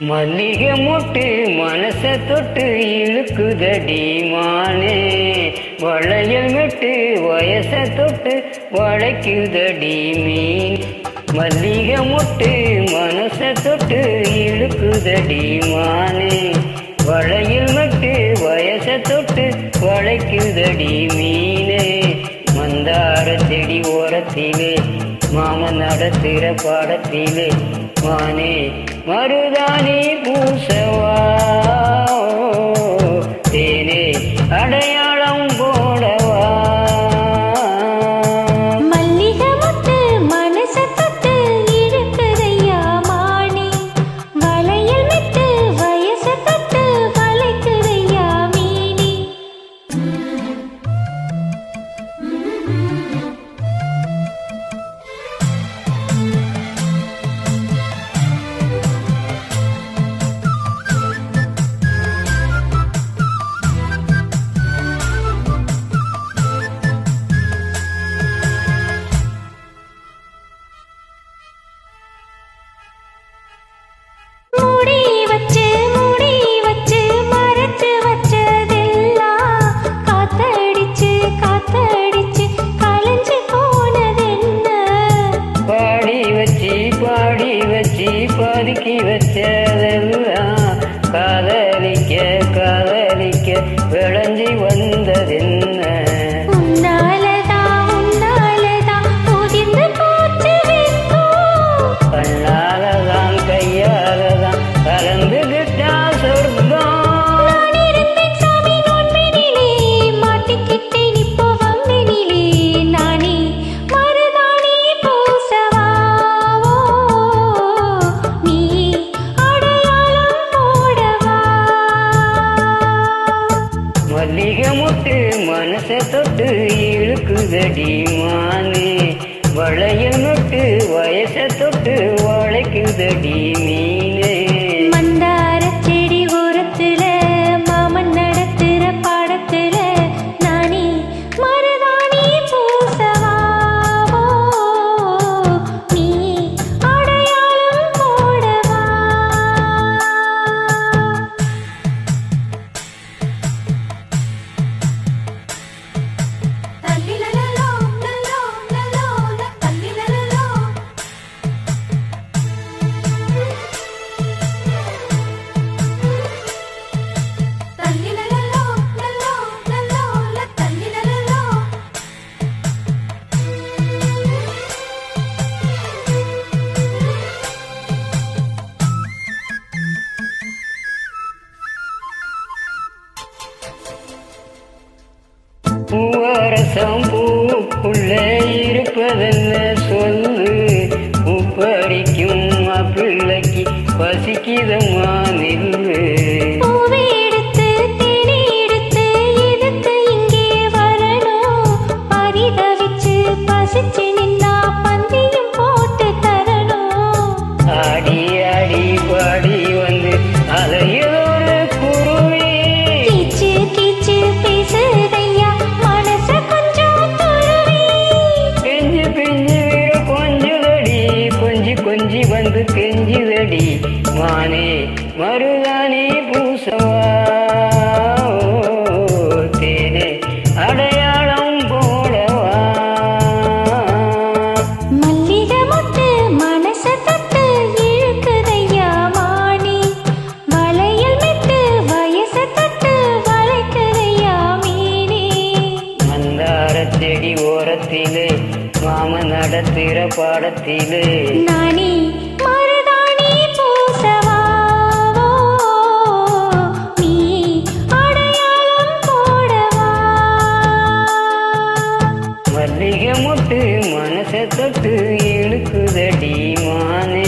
மல்லிகை மொட்டு மனச தொட்டு இழுக்குதடி மானே, வளையல் மெட்டு வயச தொட்டு வளைக்குதடி மீன். மல்லிகை மொட்டு மனச தொட்டு இழுக்குதடி மானே, வளையல் மெட்டு வயச தொட்டு வளைக்குதடி மீனே. மந்தார செடி ஓரத்திலே மாமன் நடத்துகிற பாடத்திலே மானே மருதாணி பூசவா, தேனே அடையாளம் போடவா. மல்லிகை மொட்டு மனச தொட்டு இழுக்குதையா மானே, வளையல் மெட்டு வயச தொட்டு வளைக்குதையா மீனே. பதுக்கி வச்சதெல்லாம் காதலிக்க காதலிக்க விளைஞ்சி வந்ததென்ன. கண்ணாலதான் கையாலதான் கலந்துகிட்டா சொர்க்கம். மல்லிகை மொட்டு மனச தொட்டு இழுக்குதடி மானே, வளையல் மெட்டு வயச தொட்டு வளைக்குதடி மீனே. மந்தார செடி ஓரத்துல மாமன் நடத்துற பாடத்துல நானே மருதாணி பூசவா, நீ அடையாளம் போடவா. பூவரசம் பூக்குள்ள இருப்பதென்ன சொல்லு, பூப்பறிக்கும் பிள்ளைக்கு பசிக்குதம்மா நில்லு. ஆடி ஆடி பாடி வந்து அலையோடு குருவி பிஞ்சு பிஞ்சு கொஞ்சுதடி, கொஞ்சி கொஞ்சி வந்து கெஞ்சுதடி மானே மருதாணி பூசவா, தேனே அடையாளம் போடவா. மல்லிகை மொட்டு மனச தொட்டு இழுக்குதையா மானே, வளையல் மெட்டு வயச தொட்டு வளைக்குதையா மீனே. மந்தார செடி ஓரத்திலே மாமன் நடத்துகிற பாடத்திலே நானே மருதாணி பூசவா, நீ அடையாளம் போடவா. மல்லிகை மொட்டு மனச தொட்டு இழுக்குதடி மானே,